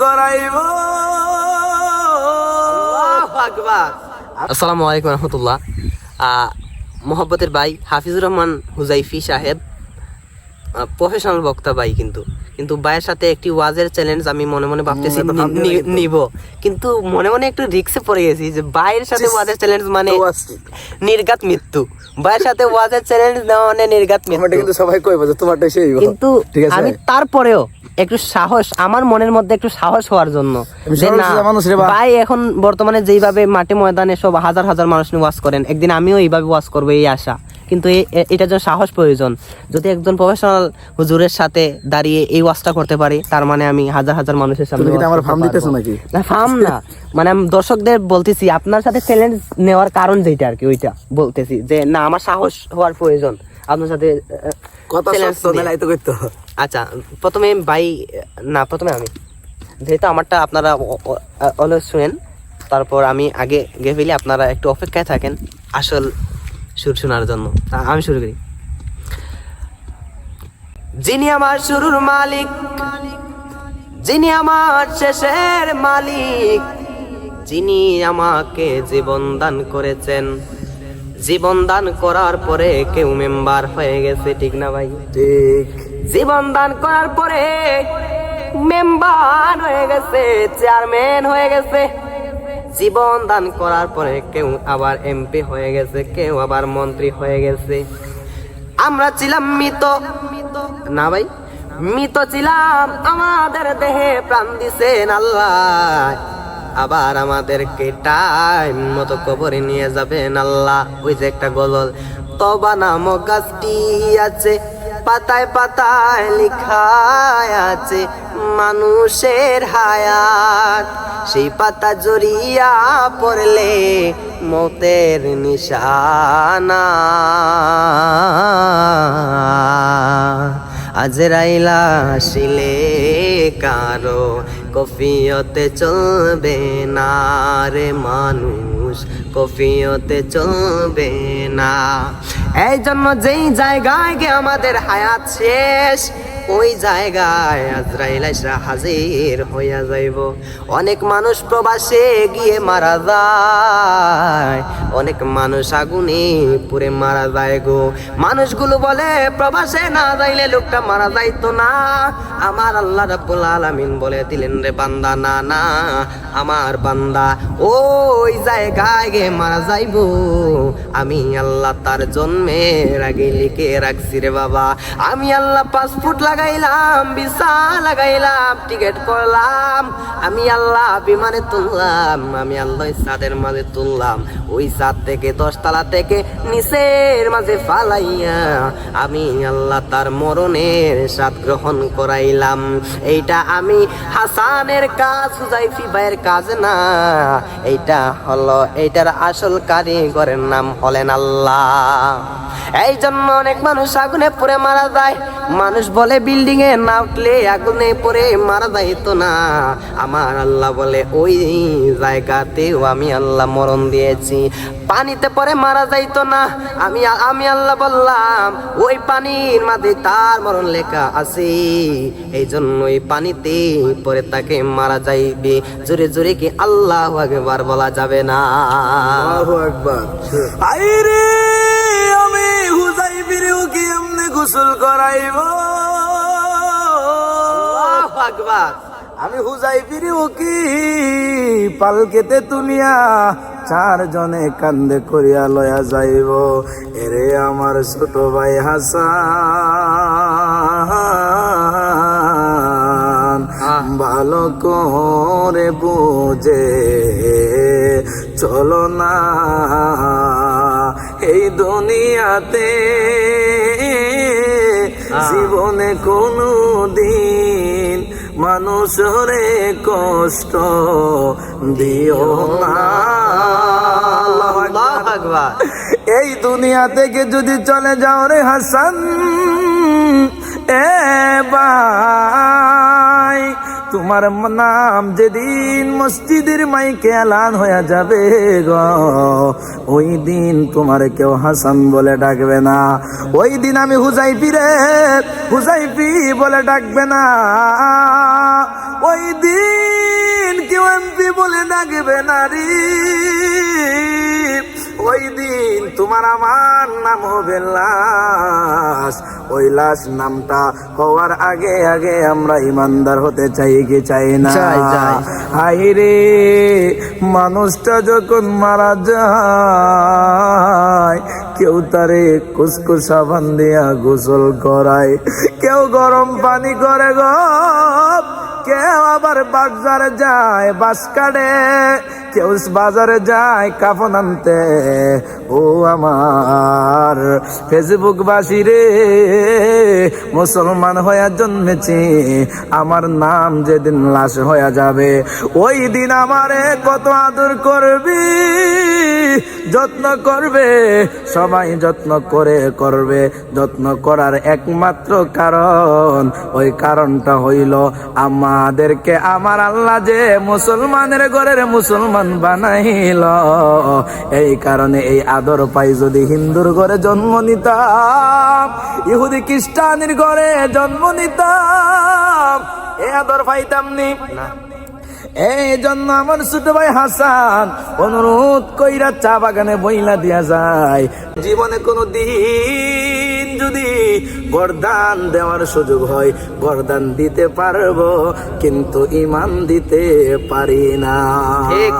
করাইব। আসসালামু আলাইকুম রহমতুল্লাহ। মোহাব্বতের ভাই হাফিজুর রহমান হুজাইফি সাহেব প্রফেশনাল বক্তা ভাই, কিন্তু ভাইয়ের সাথে একটি ওয়াজের চ্যালেঞ্জ আমি মনে মনে ভাবতেছি নিব, কিন্তু মনে মনে একটু রিস্কে পড়ে গেছি যে ভাইয়ের সাথে ওয়াজের চ্যালেঞ্জ মানে নির্ঘাত মৃত্যু। ভাইয়ের সাথে ওয়াজের চ্যালেঞ্জ নেওয়া মানে নির্ঘাত মৃত্যু, কিন্তু সবাই কইবে যে তোমারটা সেই। কিন্তু আমি তারপরেও একটু সাহস, আমার মনের মধ্যে একটু সাহস হওয়ার জন্য যে না ভাই এখন বর্তমানে যেইভাবে মাঠে ময়দানে সব হাজার হাজার মানুষ নিয়ে ওয়াজ করেন, একদিন আমিও এইভাবে ওয়াজ করবো এই আশা। কিন্তু এটার জন্য সাহস প্রয়োজন। যদি একজন প্রফেশনাল হুজুরের সাথে দাঁড়িয়ে এই ওয়াজটা করতে পারি, তার মানে আমি হাজার হাজার মানুষের সামনে না ফার্ম না, মানে আমি দর্শকদের বলতেছি আপনার সাথে চ্যালেঞ্জ নেওয়ার কারণ যেটা আর কি, ওইটা বলতেছি যে না আমার সাহস হওয়ার প্রয়োজন আপনার সাথে আচ্ছা প্রথমে আমি যেহেতু আমারটা আপনারা অলওয়েজ শুনেন, তারপর আমি আগে গিয়ে ফেলি, আপনারা একটু অপেক্ষায় থাকেন আসল সুর শোনার জন্য। আমি শুরু করি। যিনি আমার শুরুর মালিক, যিনি আমার শেষের মালিক, যিনি আমাকে জীবন দান করেছেন, জীবন দান করার পরে কেউ মেম্বার হয়ে গেছে, ঠিক না ভাই? ঠিক। জীবন দান করার পরে মেম্বার হয়ে গেছে, চেয়ারম্যান হয়ে গেছে। জীবন দান করার পরে কেউ আবার এমপি হয়ে গেছে, কেউ আবার মন্ত্রী হয়ে গেছে। আমরা ছিলাম মৃত না ভাই, মৃত ছিলাম, আমাদের দেহে প্রাণ দিছেন আল্লাহ, আবার আমাদেরকে টাইম মতো কবরে নিয়ে যাবেন আল্লাহ। ওই যে একটা গজল, তবা নামক গাছটি আছে, পাতায় পাতায় লেখা আছে মানুষের হায়াত, সেই পাতা জড়িয়া পড়লে মতের নিশানা। আজরাইল আসিলে কারো কফিয়তে চলবে না রে মানুষ, কফিয়তে চলবে না। এই জন্য যেই জায়গায় গিয়ে আমাদের হায়াত শেষ, ওই জায়গায় আজরাইল এসে হাজির হইয়া যাইব। অনেক মানুষ প্রবাসে গিয়ে মারা যায়, অনেক মানুষ আগুনে পুড়ে মারা যায় গো। মানুষগুলো বলে প্রবাসে না যাইলে লোকটা মারা যাইতো না। আমার আল্লাহ রাব্বুল আলামিন বলে দিলেন রে বান্দা, না না আমার বান্দা ওই জায়গায় গিয়ে মারা যাইব, আমি আল্লাহ তার জন্মের আগে লিখে রাখছি রে বাবা। আমি আল্লাহ পাসপোর্ট লাগাইলাম, ভিসা লাগাইলাম, টিকিট করলাম, আমি আল্লাহ বিমানে তুললাম, আমি আল্লাহ চাঁদের মাঝে তুললাম, ওই চাঁদ থেকে 10 তলা থেকে নিচের মাঝে ফালাইয়া আমি আল্লাহ তার মরণের স্বাদ গ্রহণ করাইলাম। এইটা আমি হাসানের কাজ, হুজাইফি ভাইয়ের কাজ না, এইটা হলো এইটার আসল কারিগরের নাম হলেন আল্লাহ। এই জন্য অনেক মানুষ আগুনে পুড়ে মারা যায়। মানুষ বলে বিল্ডিং এ না উঠলে আগুনে পড়ে মারা যাইতো না, আমার আল্লাহ বলে ওই জায়গাতেও আমি আল্লাহ মরণ দিয়েছি। পানিতে পরে মারা যাইতো না, আমি আল্লাহ বললাম ওই পানির মাঝে তার মরণ লেখা আছে, এই জন্য ওই পানিতে পরে তাকে মারা যাইবে। জোরে জোরে কি আল্লাহু আকবার বলা যাবে না? আল্লাহু আকবার। আইরে আমি হুজাইফিরেও কি এমনি গোসল করাইব? আল্লাহু আকবার। আমি হুজাইফিরেও কি পালকেতে তুলিয়া 4 জনে কান্দে করিয়া লয়া যাইব? এরে আমার ছোট ভাই হাসান, ভালো করে বুঝে চলো না, এই দুনিয়াতে জীবনে কোনো দিন মানুষরে কষ্ট দিও না। আল্লাহু আকবার। এই দুনিয়া থেকে যদি চলে যাও রে হাসান, এ ভাই তোমার নাম যেদিন মসজিদের মাইকে এলান হয়ে যাবে গো, ওই দিন তোমার কেউ হাসান বলে ডাকবে না। ওই দিন আমি হুজাইফি বলে ডাকবে না। ওই দিন এমপি বলে ডাকবে নারী, ওই দিন তোমার আমার নাম হবে লাশ। ওই লাশ নামটা হওয়ার আগে আগে আমরা ইমানদার হতে চাই কি চাই না? চাই, চাই। হাই রে, মানুষটা যখন মারা যায়, কেউ তারে কুসকুস সাবান দিয়া গোসল করায়, কেউ গরম পানি করে গো, কেউ আবার বাজারে যায় বাস কাটে, কেউ বাজারে যায় কাফন আনতে। ও আমার ফেসবুক বাসী রে, মুসলমান হয়ে জন্মেছি, আমার নাম যেদিন লাশ হয়ে যাবে, ওই দিন আমারে কত আদর করবি, যত্ন করবে, সবাই যত্ন করে করবে। যত্ন করার একমাত্র কারণ, ওই কারণটা হইল আমাদেরকে আমার আল্লাহ যে মুসলমানের ঘরের মুসলমান বানাইল। এই কারণে এই আদর পাই যদি হিন্দুর ঘরে জন্ম নিতাম, ইহুদি খ্রিস্টানের ঘরে জন্ম নিতাম, এই আদর পাইতাম নি। এই জন্য আমার ছোট ভাই হাসান অনুরোধ কইরা চা বাগানে বইলা দিয়া যায়, জীবনে কোনো দিন যদি বরদান দেওয়ার সুযোগ হয় বরদান দিতে পারবো, কিন্তু ইমান দিতে পারি না। ঠিক।